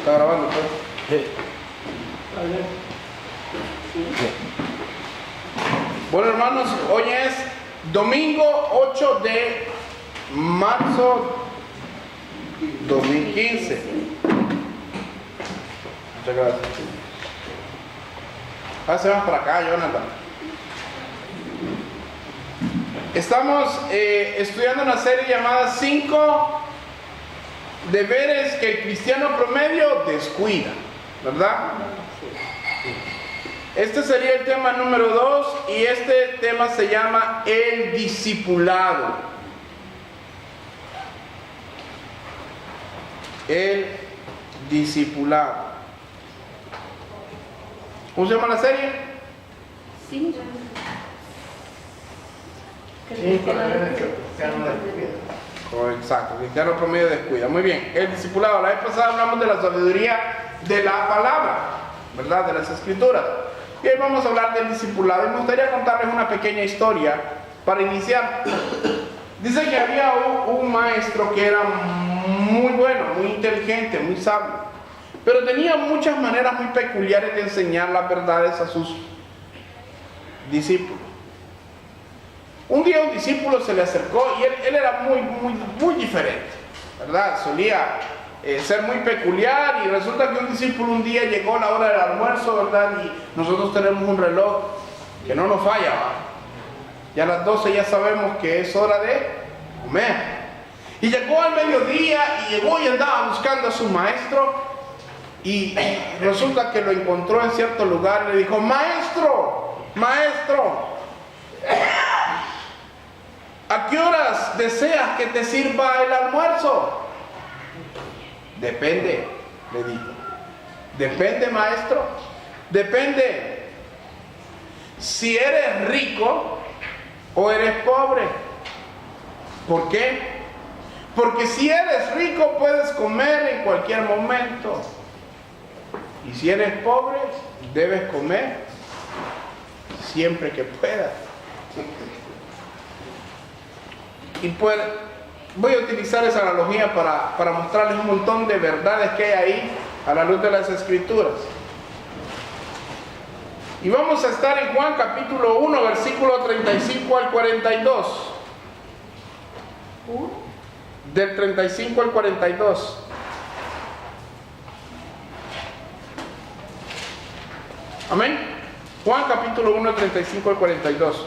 está grabando, pues. Sí. Bueno, hermanos, hoy es domingo 8 de marzo 2015. Muchas gracias. Ahora se van para acá, Jonathan. Estamos estudiando una serie llamada 5 deberes que el cristiano promedio descuida, ¿verdad? Este sería el tema número 2 y este tema se llama el discipulado. El discipulado. ¿Cómo se llama la serie? Sí. Exacto, cristiano promedio descuida. Muy bien, el discipulado. La vez pasada hablamos de la sabiduría de la palabra, ¿verdad? De las escrituras. Y hoy vamos a hablar del discipulado. Y me gustaría contarles una pequeña historia para iniciar. Dice que había un maestro que era muy bueno, muy inteligente, muy sabio, pero tenía muchas maneras muy peculiares de enseñar las verdades a sus discípulos. Un día un discípulo se le acercó y él era muy diferente, ¿verdad? Solía ser muy peculiar, y resulta que un discípulo un día llegó a la hora del almuerzo, ¿verdad? Y nosotros tenemos un reloj que no nos falla, ¿va? Ya a las 12 ya sabemos que es hora de comer. Y llegó al mediodía y llegó y andaba buscando a su maestro, y resulta que lo encontró en cierto lugar y le dijo: maestro, ¿a qué horas deseas que te sirva el almuerzo? Depende, le dijo. Depende, maestro. Depende si eres rico o eres pobre. ¿Por qué? Porque si eres rico puedes comer en cualquier momento. Y si eres pobre, debes comer siempre que puedas. Y pues voy a utilizar esa analogía para mostrarles un montón de verdades que hay ahí a la luz de las escrituras. Y vamos a estar en Juan capítulo 1, versículo 35 al 42. Del 35 al 42. Amén. Juan capítulo 1, 35 al 42.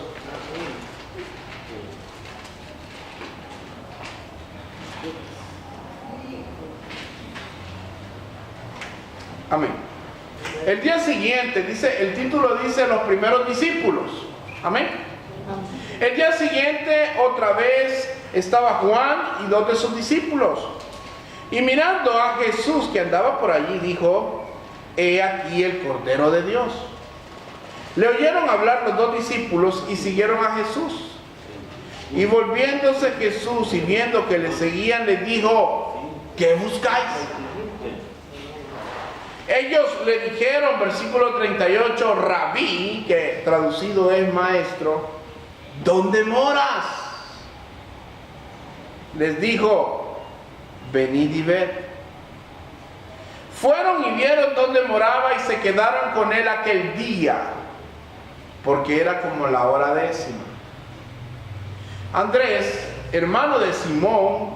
Amén. El día siguiente, dice, el título dice los primeros discípulos. Amén. El día siguiente otra vez estaba Juan y 2 de sus discípulos. Y mirando a Jesús que andaba por allí, dijo: he aquí el Cordero de Dios. Le oyeron hablar los 2 discípulos y siguieron a Jesús. Y volviéndose Jesús y viendo que le seguían, les dijo: ¿qué buscáis? Ellos le dijeron, versículo 38, Rabí, que traducido es maestro, ¿dónde moras? Les dijo: venid y ved. Fueron y vieron dónde moraba y se quedaron con él aquel día, porque era como la hora 10. Andrés, hermano de Simón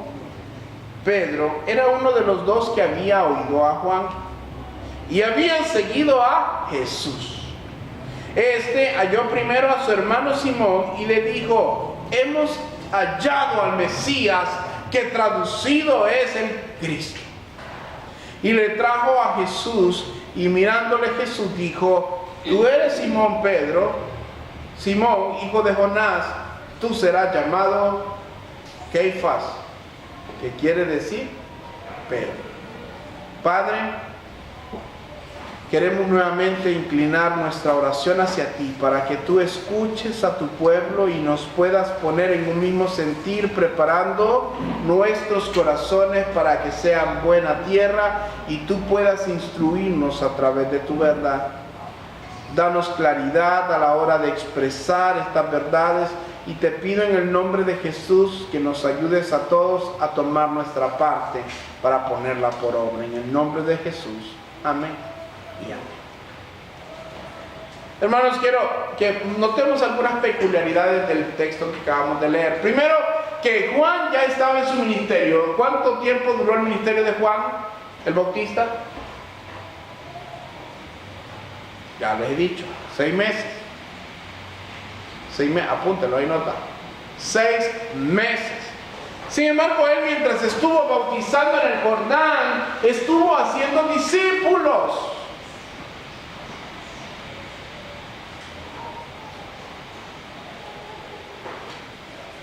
Pedro, era uno de los 2 que había oído a Juan y habían seguido a Jesús. Este halló primero a su hermano Simón y le dijo: hemos hallado al Mesías, que traducido es el Cristo. Y le trajo a Jesús, y mirándole Jesús dijo: tú eres Simón Pedro, Simón, hijo de Jonás, tú serás llamado Keifas, que quiere decir Pedro. Padre, queremos nuevamente inclinar nuestra oración hacia ti, para que tú escuches a tu pueblo y nos puedas poner en un mismo sentir, preparando nuestros corazones para que sean buena tierra y tú puedas instruirnos a través de tu verdad. Danos claridad a la hora de expresar estas verdades y te pido en el nombre de Jesús que nos ayudes a todos a tomar nuestra parte para ponerla por obra. En el nombre de Jesús. Amén y amén. Hermanos, quiero que notemos algunas peculiaridades del texto que acabamos de leer. Primero, que Juan ya estaba en su ministerio. ¿Cuánto tiempo duró el ministerio de Juan el Bautista? Ya les he dicho, 6 meses. 6 meses, apúntelo, ahí nota. 6 meses. Sin embargo, él mientras estuvo bautizando en el Jordán, estuvo haciendo discípulos.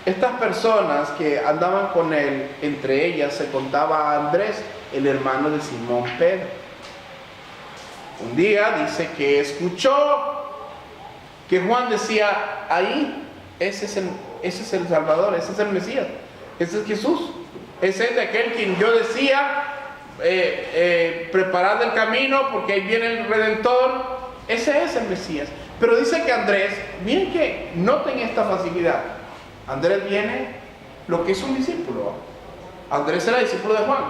Estas personas que andaban con él, entre ellas se contaba a Andrés, el hermano de Simón Pedro. Un día dice que escuchó que Juan decía, ahí, ese es el Salvador, ese es el Mesías, ese es Jesús, ese es de aquel quien yo decía, preparad el camino porque ahí viene el Redentor, ese es el Mesías. Pero dice que Andrés, bien que noten esta facilidad, Andrés viene lo que es un discípulo. Andrés era discípulo de Juan,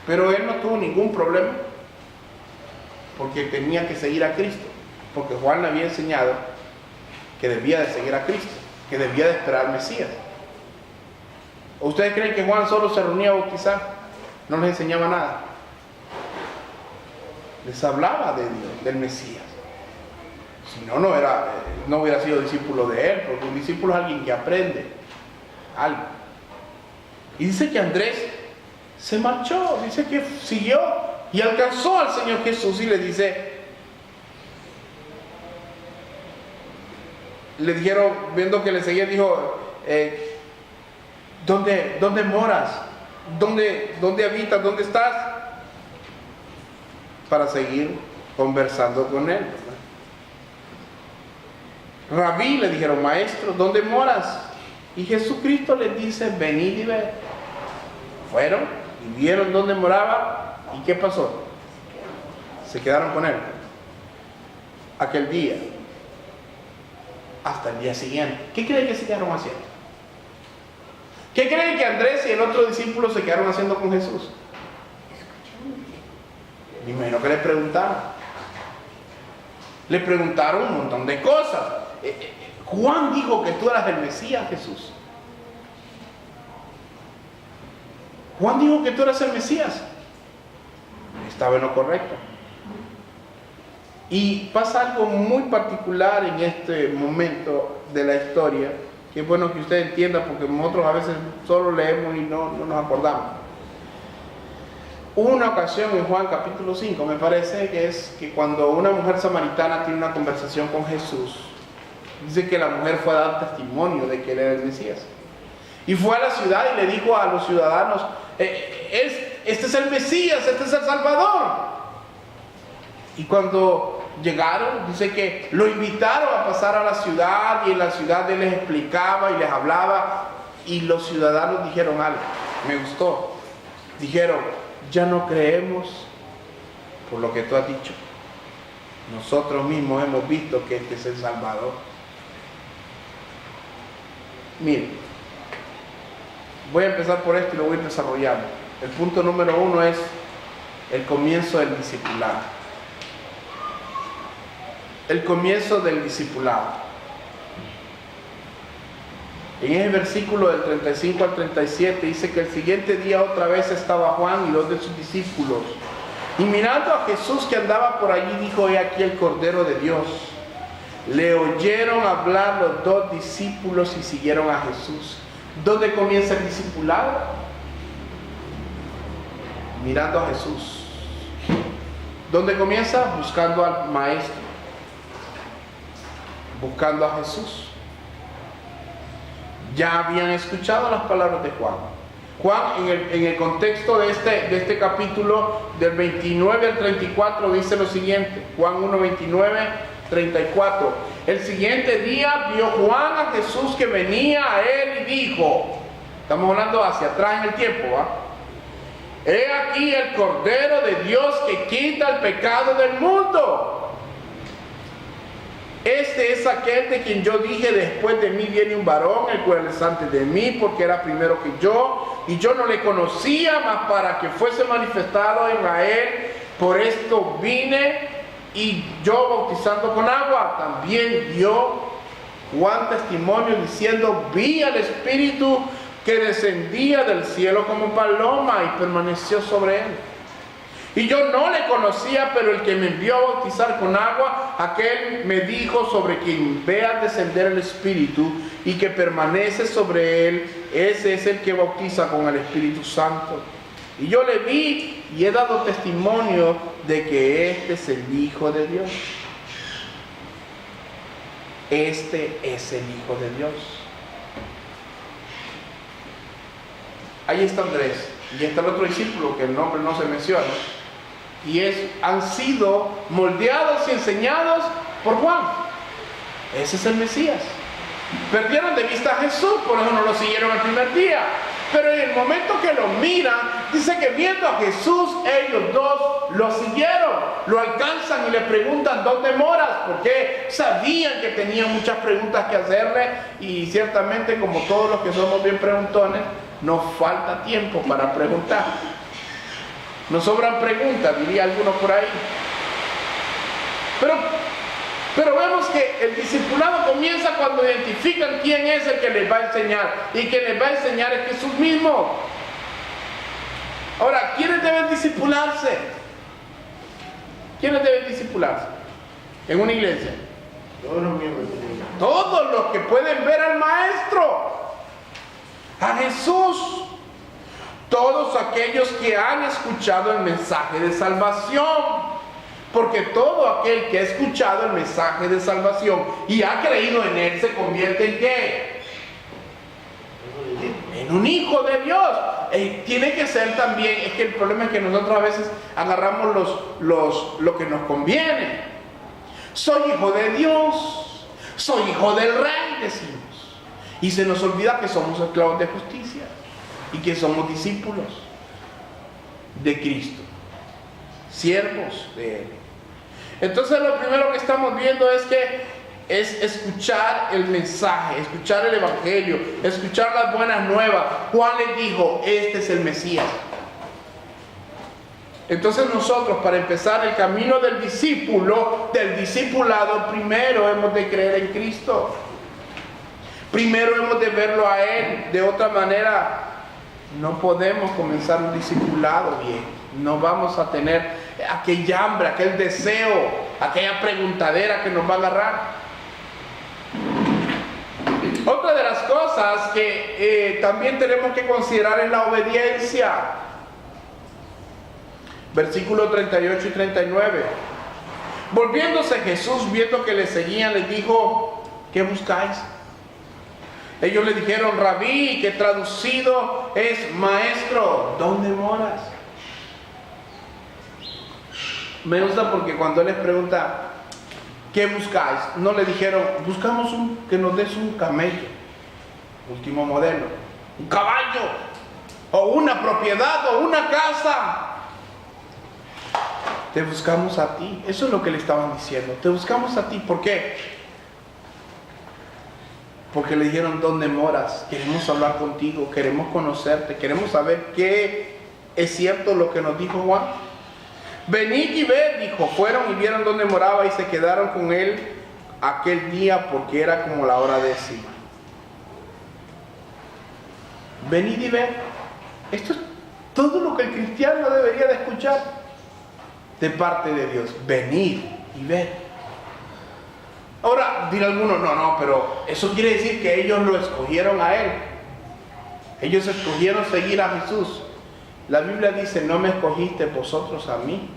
pero él no tuvo ningún problema porque tenía que seguir a Cristo, porque Juan le había enseñado que debía de seguir a Cristo, que debía de esperar al Mesías. ¿Ustedes creen que Juan solo se reunía a bautizar? No les enseñaba nada. Les hablaba de Dios, del Mesías. Si no, no hubiera sido discípulo de él, porque un discípulo es alguien que aprende algo. Y dice que Andrés se marchó, dice que siguió y alcanzó al Señor Jesús y le dijeron, viendo que le seguía, dijo, ¿dónde moras? ¿Dónde habitas? ¿Dónde estás? Para seguir conversando con él. Rabí, le dijeron, maestro, ¿dónde moras? Y Jesucristo les dice, venid y ved. Fueron y vieron dónde moraba. ¿Y qué pasó? Se quedaron con él aquel día hasta el día siguiente. ¿Qué creen que se quedaron haciendo? ¿Qué creen que Andrés y el otro discípulo se quedaron haciendo con Jesús? Me imagino que le preguntaron. Le preguntaron un montón de cosas. Juan dijo que tú eras el Mesías, Jesús. Juan dijo que tú eras el Mesías. Estaba en lo correcto. Y pasa algo muy particular en este momento de la historia, que es bueno que usted entienda, porque nosotros a veces solo leemos y no nos acordamos. Hubo una ocasión en Juan capítulo 5, me parece que es que cuando una mujer samaritana tiene una conversación con Jesús, dice que la mujer fue a dar testimonio de que él era el Mesías. Y fue a la ciudad y le dijo a los ciudadanos, este es el Mesías, este es el Salvador. Y cuando llegaron, dice que lo invitaron a pasar a la ciudad y en la ciudad él les explicaba y les hablaba. Y los ciudadanos dijeron algo, me gustó. Dijeron, ya no creemos por lo que tú has dicho. Nosotros mismos hemos visto que este es el Salvador. Miren, voy a empezar por esto y lo voy a ir desarrollando. El punto número 1 es el comienzo del discipulado. El comienzo del discipulado. En ese versículo del 35 al 37 dice que el siguiente día otra vez estaba Juan y 2 de sus discípulos. Y mirando a Jesús que andaba por allí, dijo, he aquí el Cordero de Dios. Le oyeron hablar los 2 discípulos y siguieron a Jesús. ¿Dónde comienza el discipulado? Mirando a Jesús. ¿Dónde comienza? Buscando al Maestro. Buscando a Jesús. Ya habían escuchado las palabras de Juan. Juan en el contexto de este capítulo del 29 al 34 dice lo siguiente. Juan 1, 29, 34. El siguiente día vio Juan a Jesús que venía a él y dijo, estamos hablando hacia atrás en el tiempo, ¿va? He aquí el Cordero de Dios que quita el pecado del mundo. Este es aquel de quien yo dije, después de mí viene un varón, el cual es antes de mí, porque era primero que yo, y yo no le conocía, mas para que fuese manifestado a Israel, por esto vine, y yo bautizando con agua. También dio Juan testimonio diciendo, vi al Espíritu que descendía del cielo como paloma y permaneció sobre él. Y yo no le conocía, pero el que me envió a bautizar con agua, aquel me dijo, sobre quien vea descender el Espíritu y que permanece sobre él, ese es el que bautiza con el Espíritu Santo. Y yo le vi y he dado testimonio de que este es el Hijo de Dios. Este es el Hijo de Dios. Ahí está Andrés. Y está el otro discípulo, que el nombre no se menciona. Y han sido moldeados y enseñados por Juan. Ese es el Mesías. Perdieron de vista a Jesús, por eso no lo siguieron el primer día. Pero en el momento que lo miran, dice que viendo a Jesús, ellos dos lo siguieron, lo alcanzan y le preguntan, ¿dónde moras? Porque sabían que tenían muchas preguntas que hacerle, y ciertamente, como todos los que somos bien preguntones, nos falta tiempo para preguntar. Nos sobran preguntas, diría alguno por ahí. Pero vemos que el discipulado comienza cuando identifican quién es el que les va a enseñar. Y quien les va a enseñar es Jesús mismo. Ahora, ¿quiénes deben discipularse? ¿Quiénes deben discipularse en una iglesia? Todos los miembros de la iglesia. Todos los que pueden ver al Maestro, a Jesús. Todos aquellos que han escuchado el mensaje de salvación. Porque todo aquel que ha escuchado el mensaje de salvación y ha creído en él se convierte en ¿qué? En un hijo de Dios. Tiene que ser también, es que el problema es que nosotros a veces agarramos lo que nos conviene. Soy hijo de Dios, soy hijo del Rey, decimos. Y se nos olvida que somos esclavos de justicia y que somos discípulos de Cristo, siervos de Él. Entonces lo primero que estamos viendo es que es escuchar el mensaje, escuchar el evangelio, escuchar las buenas nuevas. Juan les dijo, este es el Mesías. Entonces nosotros, para empezar el camino del discípulo, del discipulado, primero hemos de creer en Cristo. Primero hemos de verlo a Él. De otra manera no podemos comenzar un discipulado bien. No vamos a tener aquel hambre, aquel deseo, aquella preguntadera que nos va a agarrar. Otra de las cosas que también tenemos que considerar es la obediencia. Versículos 38 y 39. Volviéndose Jesús, viendo que le seguían, les dijo, ¿qué buscáis? Ellos le dijeron, Rabí, que traducido es maestro, ¿dónde moras? Me gusta porque cuando él les pregunta, ¿qué buscáis? No le dijeron, buscamos que nos des un camello, último modelo, un caballo, o una propiedad, o una casa. Te buscamos a ti. Eso es lo que le estaban diciendo. Te buscamos a ti. ¿Por qué? Porque le dijeron, ¿dónde moras? Queremos hablar contigo, queremos conocerte, queremos saber qué es cierto lo que nos dijo Juan. Venid y ved, dijo. Fueron y vieron dónde moraba y se quedaron con él aquel día porque era como la hora 10. Venid y ved. Esto es todo lo que el cristiano debería de escuchar de parte de Dios. Venid y ved. Ahora dirá alguno, no, pero eso quiere decir que ellos lo escogieron a Él. Ellos escogieron seguir a Jesús. La Biblia dice, no me escogiste vosotros a mí,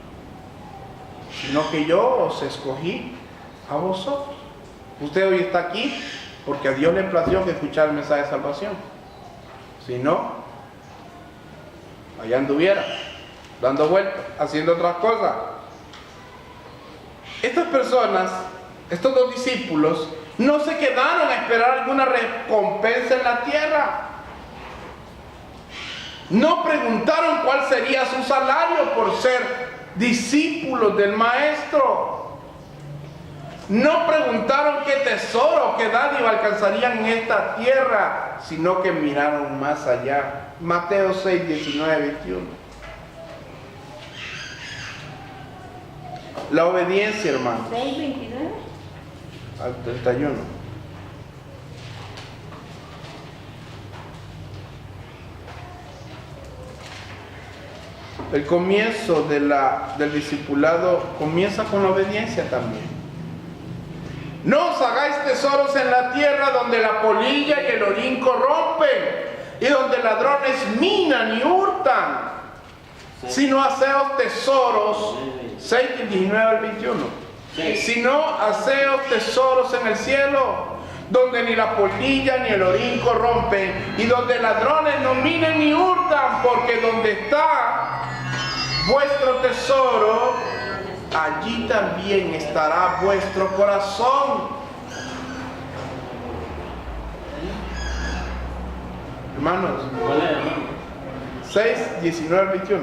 sino que yo os escogí a vosotros. Usted hoy está aquí porque a Dios le plació que escuchara el mensaje de salvación. Si no, allá anduviera, dando vueltas, haciendo otras cosas. Estas personas, estos dos discípulos, no se quedaron a esperar alguna recompensa en la tierra. No preguntaron cuál sería su salario por ser discípulos del Maestro. No preguntaron qué tesoro, qué dádiva alcanzarían en esta tierra, sino que miraron más allá. Mateo 6, 19, 21. La obediencia, hermano. 6, 29. Al 31. El comienzo del discipulado comienza con la obediencia también. No os hagáis tesoros en la tierra donde la polilla y el orín corrompen y donde ladrones minan y hurtan, sino haceos tesoros, 6, 19 al 21, sino haceos tesoros en el cielo, donde ni la polilla ni el orín corrompen y donde ladrones no minan ni hurtan, porque donde está vuestro tesoro, allí también estará vuestro corazón. Hermanos, 6, 19 al 21.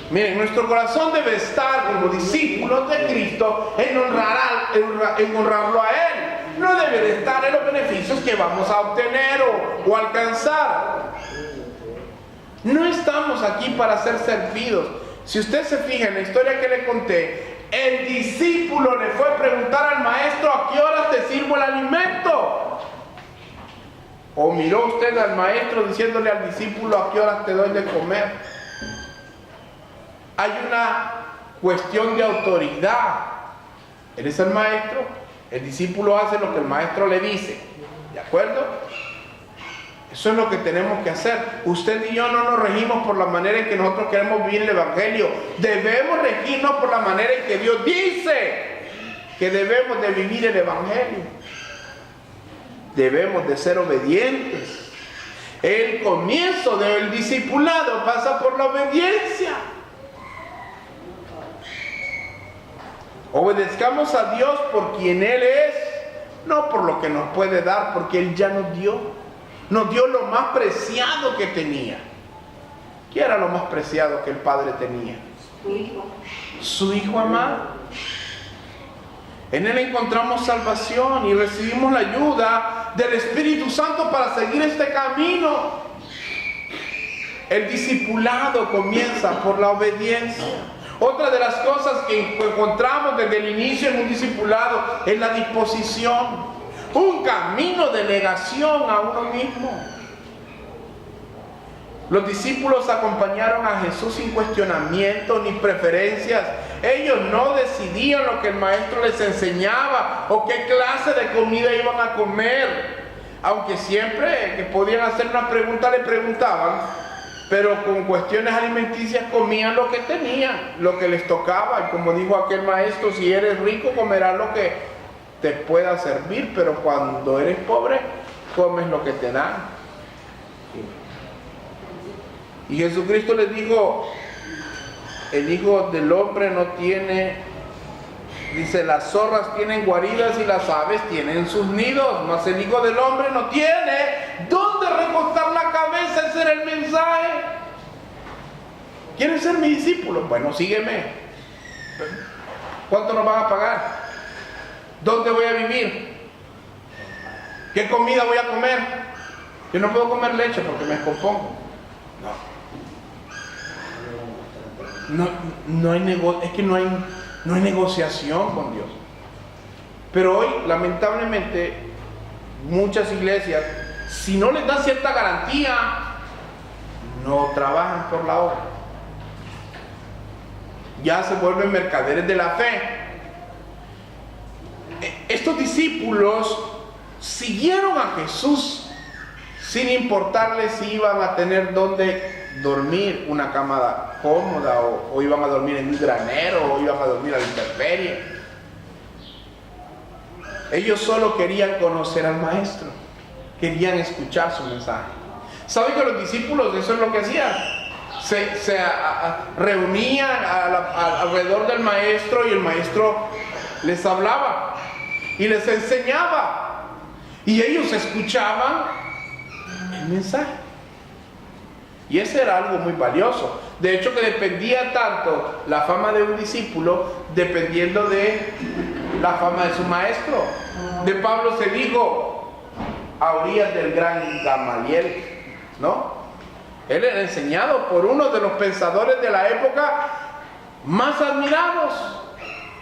Miren, nuestro corazón debe estar como discípulos de Cristo en honrarlo a Él. No debe de estar en los beneficios que vamos a obtener o alcanzar. No estamos aquí para ser servidos. Si usted se fija en la historia que le conté, el discípulo le fue a preguntar al maestro: ¿a qué horas te sirvo el alimento? ¿O miró usted al maestro diciéndole al discípulo: ¿a qué horas te doy de comer? Hay una cuestión de autoridad. Él es el maestro, el discípulo hace lo que el maestro le dice. ¿De acuerdo? Eso es lo que tenemos que hacer. Usted y yo no nos regimos por la manera en que nosotros queremos vivir el Evangelio. Debemos regirnos por la manera en que Dios dice que debemos de vivir el Evangelio. Debemos de ser obedientes. El comienzo del discipulado pasa por la obediencia. Obedezcamos a Dios por quien Él es, no por lo que nos puede dar, porque Él ya nos dio. Nos dio lo más preciado que tenía. ¿Qué era lo más preciado que el Padre tenía? Su Hijo. Su Hijo amado. En Él encontramos salvación y recibimos la ayuda del Espíritu Santo para seguir este camino. El discipulado comienza por la obediencia. Otra de las cosas que encontramos desde el inicio en un discipulado es la disposición. Un camino de negación a uno mismo. Los discípulos acompañaron a Jesús sin cuestionamiento ni preferencias. Ellos no decidían lo que el maestro les enseñaba o qué clase de comida iban a comer. Aunque siempre que podían hacer una pregunta le preguntaban, pero con cuestiones alimenticias comían lo que tenían, lo que les tocaba. Y como dijo aquel maestro: si eres rico comerás lo que te pueda servir, pero cuando eres pobre comes lo que te dan. Y Jesucristo les dijo: el Hijo del Hombre no tiene, dice, las zorras tienen guaridas y las aves tienen sus nidos, mas el Hijo del Hombre no tiene dónde recostar la cabeza. Ese era el mensaje. ¿Quieres ser mi discípulo? Bueno, sígueme. ¿Cuánto nos van a pagar? ¿Dónde voy a vivir? ¿Qué comida voy a comer? Yo no puedo comer leche porque me descompongo. No hay negociación con Dios. Pero hoy, lamentablemente, muchas iglesias, si no les dan cierta garantía, no trabajan por la obra. Ya se vuelven mercaderes de la fe. Estos discípulos siguieron a Jesús sin importarles si iban a tener donde dormir, una cama cómoda, o iban a dormir en un granero, o iban a dormir a la intemperie. Ellos solo querían conocer al Maestro, querían escuchar su mensaje. ¿Saben que los discípulos eso es lo que hacían? Se reunían alrededor del Maestro y el Maestro les hablaba y les enseñaba, y ellos escuchaban el mensaje. Y ese era algo muy valioso. De hecho, que dependía tanto la fama de un discípulo dependiendo de la fama de su maestro. De Pablo se dijo a orillas del gran Gamaliel, ¿no? Él era enseñado por uno de los pensadores de la época más admirados.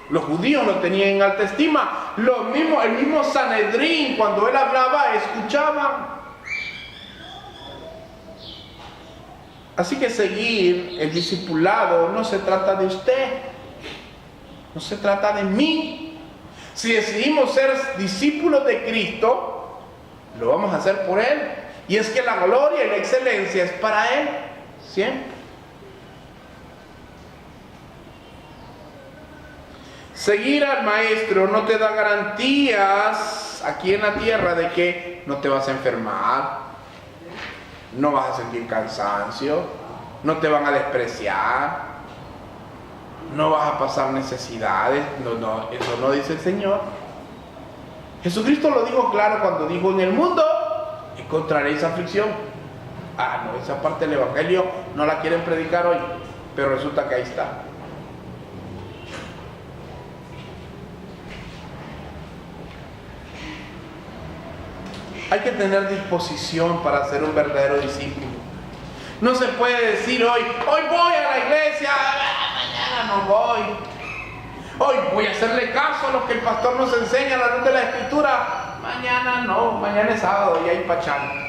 Los judíos lo tenían en alta estima. El mismo Sanedrín, cuando él hablaba, escuchaban. Así que seguir el discipulado no se trata de usted, no se trata de mí. Si decidimos ser discípulos de Cristo, lo vamos a hacer por Él. Y es que la gloria y la excelencia es para Él, siempre. Seguir al Maestro no te da garantías aquí en la tierra de que no te vas a enfermar, no vas a sentir cansancio, no te van a despreciar, no vas a pasar necesidades. No, eso no dice el Señor. Jesucristo lo dijo claro cuando dijo: en el mundo encontraréis aflicción. No, esa parte del Evangelio no la quieren predicar hoy, pero resulta que ahí está. Hay que tener disposición para ser un verdadero discípulo. No se puede decir hoy voy a la iglesia, mañana no voy. Hoy voy a hacerle caso a lo que el pastor nos enseña a la luz de la Escritura. Mañana no, mañana es sábado y hay pachanga.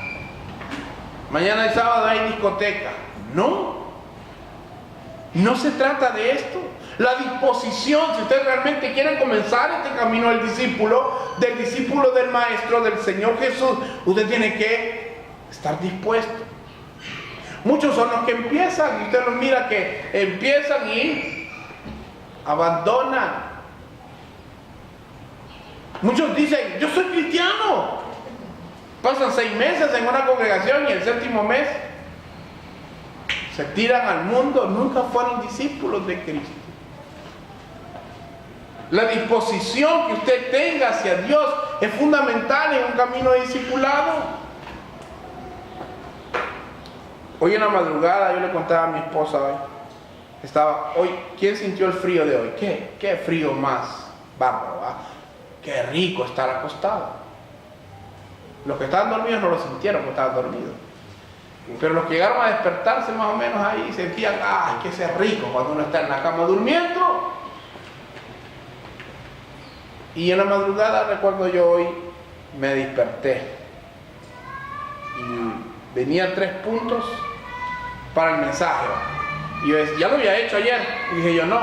Mañana es sábado y hay discoteca. No se trata de esto. La disposición, si ustedes realmente quieren comenzar este camino del discípulo del Maestro, del Señor Jesús, usted tiene que estar dispuesto. Muchos son los que empiezan, y usted los mira que empiezan y abandonan. Muchos dicen: yo soy cristiano. Pasan 6 meses en una congregación y el 7º mes se tiran al mundo. Nunca fueron discípulos de Cristo. La disposición que usted tenga hacia Dios es fundamental en un camino de discipulado. Hoy en la madrugada yo le contaba a mi esposa ¿quién sintió el frío de hoy? ¿Qué frío más bárbaro, ¿verdad? Qué rico estar acostado. Los que estaban dormidos no lo sintieron porque estaban dormidos. Pero los que llegaron a despertarse más o menos ahí sentían: que es rico cuando uno está en la cama durmiendo. Y en la madrugada recuerdo yo hoy me desperté y venían 3 puntos para el mensaje. Y yo decía: ya lo había hecho ayer. Y dije yo: no,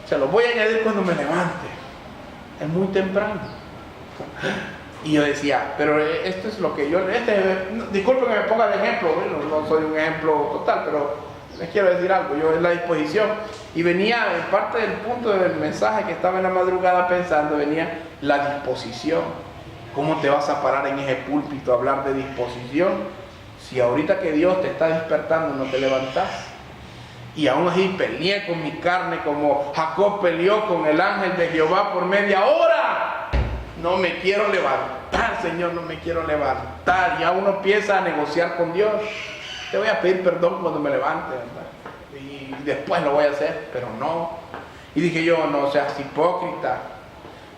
se los voy a añadir cuando me levante. Es muy temprano. Y yo decía: pero esto es lo que yo... disculpen que me ponga de ejemplo. Bueno, no soy un ejemplo total, pero les quiero decir algo. Yo en la disposición. Y venía, en parte del punto del mensaje que estaba en la madrugada pensando, venía la disposición. ¿Cómo te vas a parar en ese púlpito a hablar de disposición si ahorita que Dios te está despertando no te levantas? Y aún así peleé con mi carne como Jacob peleó con el ángel de Jehová por media hora. No me quiero levantar, Señor, no me quiero levantar. Ya uno empieza a negociar con Dios. Te voy a pedir perdón cuando me levante, ¿verdad? Y después lo voy a hacer, pero no. Y dije yo: no seas hipócrita.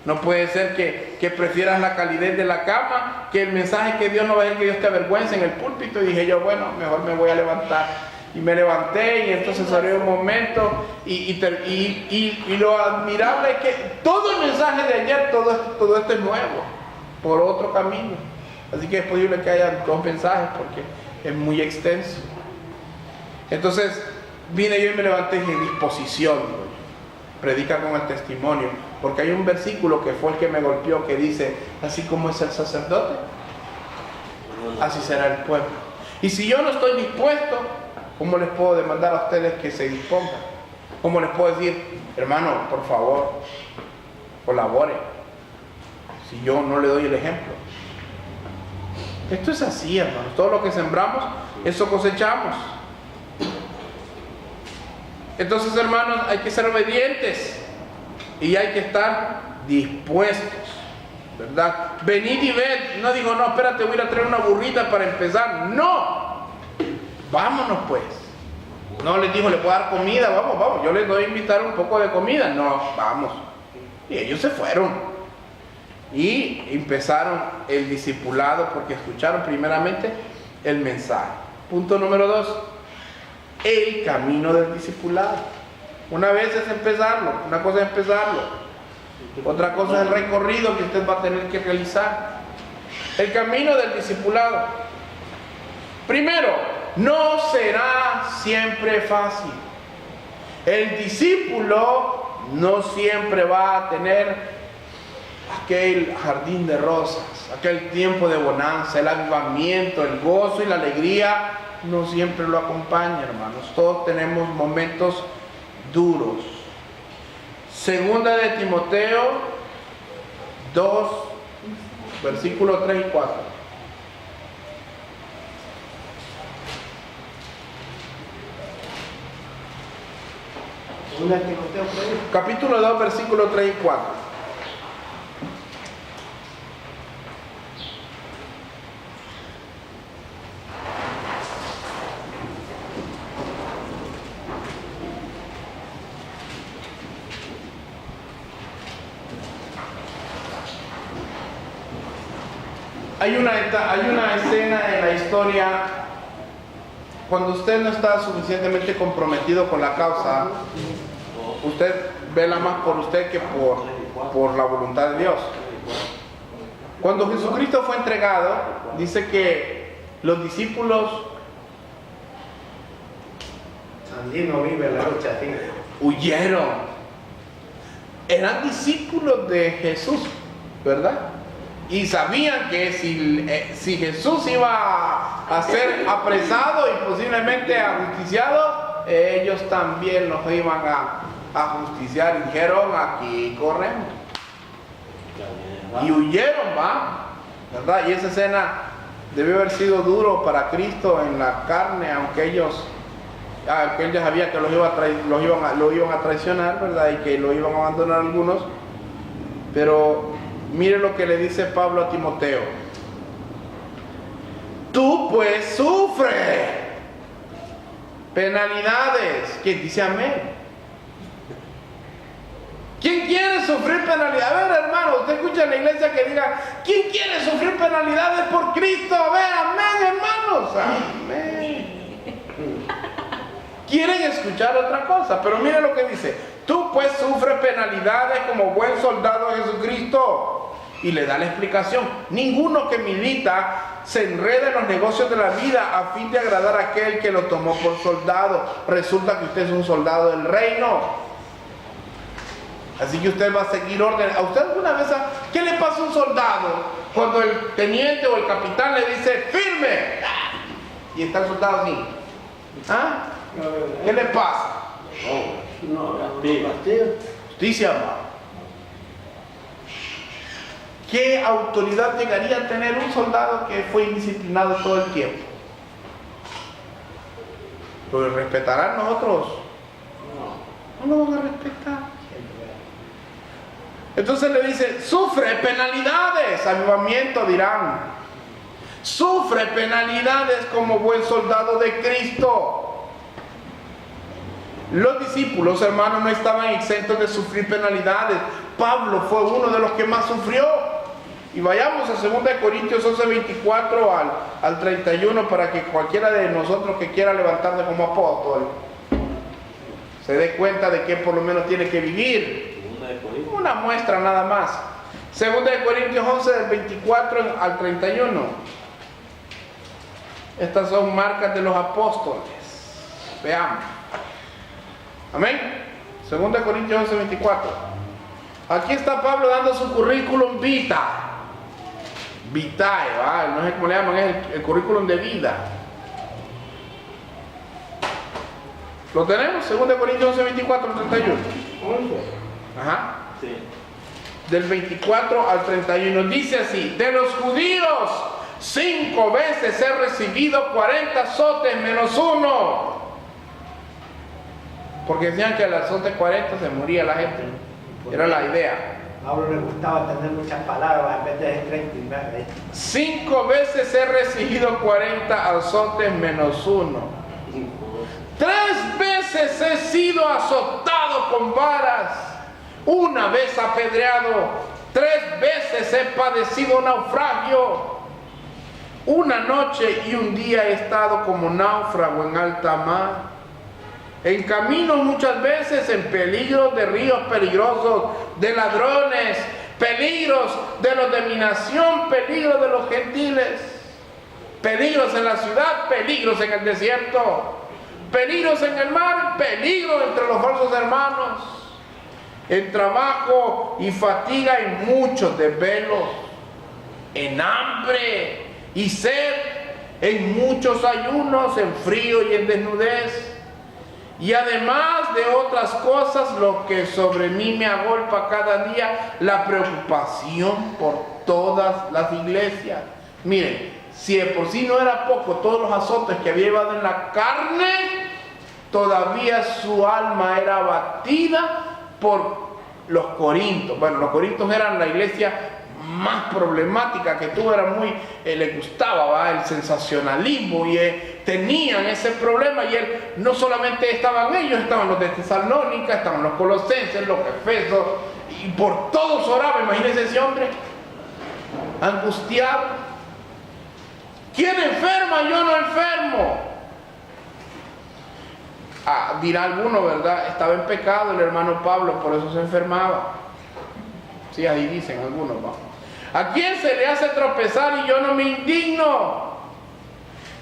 No puede ser que prefieras la calidez de la cama que el mensaje que Dios no va a dejar que Dios te avergüence en el púlpito. Y dije yo: bueno, mejor me voy a levantar. Y me levanté y entonces oré un momento y lo admirable es que todo el mensaje de ayer, todo esto es nuevo, por otro camino. Así que es posible que haya 2 mensajes porque es muy extenso. Entonces vine yo y me levanté y dije: disposición, predica con el testimonio, porque hay un versículo que fue el que me golpeó que dice: así como es el sacerdote, así será el pueblo. Y si yo no estoy dispuesto, ¿cómo les puedo demandar a ustedes que se dispongan? ¿Cómo les puedo decir: hermano, por favor, colabore, si yo no le doy el ejemplo? Esto es así, hermanos. Todo lo que sembramos, eso cosechamos. Entonces, hermanos, hay que ser obedientes y hay que estar dispuestos, ¿verdad? Venid y ved. No digo: no, espérate, voy a ir a traer una burrita para empezar. No, vámonos pues. No les dijo, les voy a dar comida, vamos, yo les doy a invitar un poco de comida. No, vamos. Y ellos se fueron. Y empezaron el discipulado porque escucharon primeramente el mensaje. Punto número 2. El camino del discipulado. Una vez es empezarlo, una cosa es empezarlo. Otra cosa es el recorrido que usted va a tener que realizar. El camino del discipulado. Primero, no será siempre fácil. El discípulo no siempre va a tener aquel jardín de rosas, aquel tiempo de bonanza, el avivamiento, el gozo y la alegría. No siempre lo acompaña, hermanos. Todos tenemos momentos duros. Segunda de Timoteo 2, versículos 3 y 4. Segunda de Timoteo, por ahí. Capítulo 2, versículos 3 y 4. Hay una escena en la historia cuando usted no está suficientemente comprometido con la causa. Usted vela más por usted que por la voluntad de Dios. Cuando Jesucristo fue entregado, dice que los discípulos Sandino vive la lucha así. huyeron. Eran discípulos de Jesús, ¿verdad? Y sabían que si Jesús iba a ser apresado y posiblemente ajusticiado, ellos también los iban a justiciar. Y dijeron, aquí corremos. Y huyeron, ¿verdad? Y esa escena debió haber sido duro para Cristo en la carne, aunque ellos sabían que lo iban a traicionar, ¿verdad? Y que lo iban a abandonar algunos. Pero mire lo que le dice Pablo a Timoteo. Tú pues sufre penalidades. ¿Quién dice amén? ¿Quién quiere sufrir penalidades? A ver, hermano, usted escucha en la iglesia que diga, ¿quién quiere sufrir penalidades por Cristo? A ver, amén, hermanos. Amén. Quieren escuchar otra cosa, pero mire lo que dice. Tú pues sufres penalidades como buen soldado de Jesucristo. Y le da la explicación. Ninguno que milita se enreda en los negocios de la vida a fin de agradar a aquel que lo tomó por soldado. Resulta que usted es un soldado del reino. Así que usted va a seguir órdenes. ¿A usted alguna vez qué le pasa a un soldado cuando el teniente o el capitán le dice firme? Y está el soldado así. ¿Ah? ¿Qué le pasa? Justicia, hermano. ¿Qué autoridad llegaría a tener un soldado que fue indisciplinado todo el tiempo? ¿Lo respetarán nosotros? No lo van a respetar. Entonces le dice, sufre penalidades, avivamiento dirán. Sufre penalidades como buen soldado de Cristo. Los discípulos, hermanos, no estaban exentos de sufrir penalidades. Pablo fue uno de los que más sufrió. Y vayamos a 2 Corintios 11, 24 al 31 para que cualquiera de nosotros que quiera levantarse como apóstol se dé cuenta de que por lo menos tiene que vivir. Una muestra nada más. 2 Corintios 11 del 24 al 31. Estas son marcas de los apóstoles. Veamos. Amén. 2 Corintios 11, 24. Aquí está Pablo dando su currículum vitae, no sé cómo le llaman, es el currículum de vida. ¿Lo tenemos? 2 Corintios 11, 24 al 31. Ajá. Sí. Del 24 al 31 dice así: de los judíos 5 veces he recibido 40 azotes menos uno. Porque decían que al azote 40 se moría la gente. Era la idea. A Pablo le gustaba tener muchas palabras en vez de 30. 5 veces he recibido 40 azotes menos uno. veces he sido azotado con varas, una vez apedreado, 3 veces he padecido naufragio. Una noche y un día he estado como náufrago en alta mar, en camino muchas veces, en peligros de ríos peligrosos, de ladrones, peligros de los de mi nación, peligros de los gentiles, peligros en la ciudad, peligros en el desierto, peligros en el mar, peligros entre los falsos hermanos, en trabajo y fatiga, en muchos desvelos, en hambre y sed, en muchos ayunos, en frío y en desnudez, y además de otras cosas, lo que sobre mí me agolpa cada día, la preocupación por todas las iglesias. Miren, si de por sí no era poco todos los azotes que había llevado en la carne, todavía su alma era abatida por los corintios. Bueno, los corintios eran la iglesia más problemática que tuvo, era muy, le gustaba el sensacionalismo y tenían ese problema, y él no solamente estaban ellos, estaban los de Tesalónica, estaban los colosenses, los efesos, y por todos oraba. Imagínense ese hombre angustiado. ¿Quién enferma? Yo no enfermo. Dirá alguno, ¿verdad? Estaba en pecado el hermano Pablo, por eso se enfermaba. Sí, ahí dicen algunos, ¿no? ¿A quién se le hace tropezar y yo no me indigno?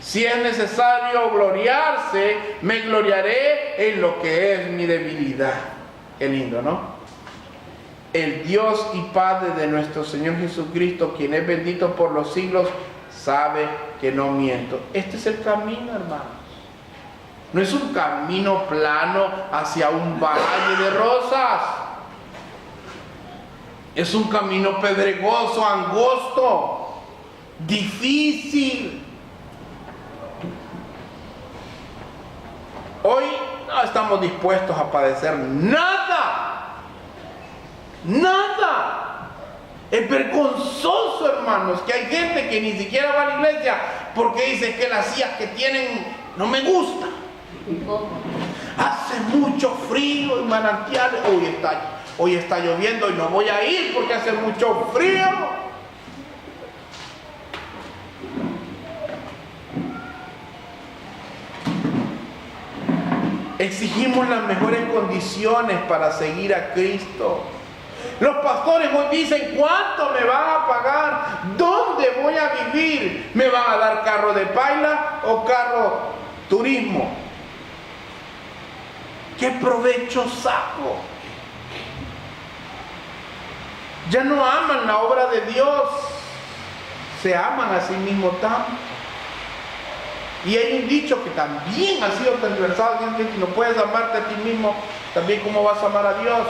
Si es necesario gloriarse, me gloriaré en lo que es mi debilidad. Qué lindo, ¿no? El Dios y Padre de nuestro Señor Jesucristo, quien es bendito por los siglos, sabe que no miento. Este es el camino, hermanos. No es un camino plano hacia un valle de rosas. Es un camino pedregoso, angosto, difícil. Hoy no estamos dispuestos a padecer nada. Nada. Es vergonzoso, hermanos, que hay gente que ni siquiera va a la iglesia porque dice que las sillas que tienen no me gustan. Hace mucho frío y manantiales. Hoy está lloviendo y no voy a ir porque hace mucho frío. Exigimos las mejores condiciones para seguir a Cristo. Los pastores hoy dicen: ¿cuánto me van a pagar? ¿Dónde voy a vivir? ¿Me van a dar carro de paila o carro turismo? ¿Qué provecho saco? Ya no aman la obra de Dios, se aman a sí mismos tanto. Y hay un dicho que también ha sido transversal: si no puedes amarte a ti mismo, también ¿cómo vas a amar a Dios?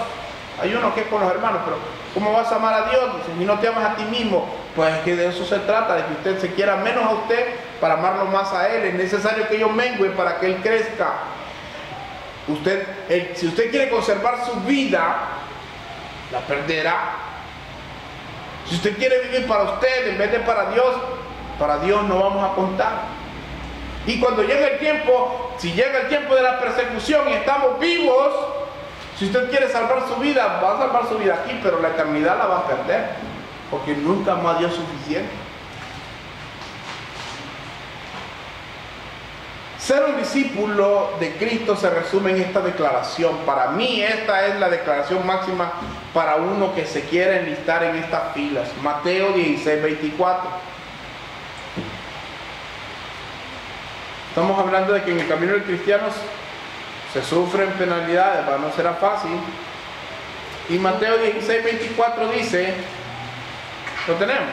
Hay uno que es con los hermanos, pero ¿cómo vas a amar a Dios? Dice, si no te amas a ti mismo, pues es que de eso se trata, de que usted se quiera menos a usted para amarlo más a Él. Es necesario que yo mengue para que Él crezca. Si usted quiere conservar su vida, la perderá. Si usted quiere vivir para usted en vez de para Dios no vamos a contar. Y cuando llegue el tiempo, si llega el tiempo de la persecución y estamos vivos, si usted quiere salvar su vida, va a salvar su vida aquí, pero la eternidad la va a perder, porque nunca más dio suficiente. Ser un discípulo de Cristo se resume en esta declaración. Para mí esta es la declaración máxima para uno que se quiera enlistar en estas filas. Mateo 16:24. Estamos hablando de que en el camino del cristiano se sufren penalidades, no será fácil. Y Mateo 16:24 dice, ¿lo tenemos?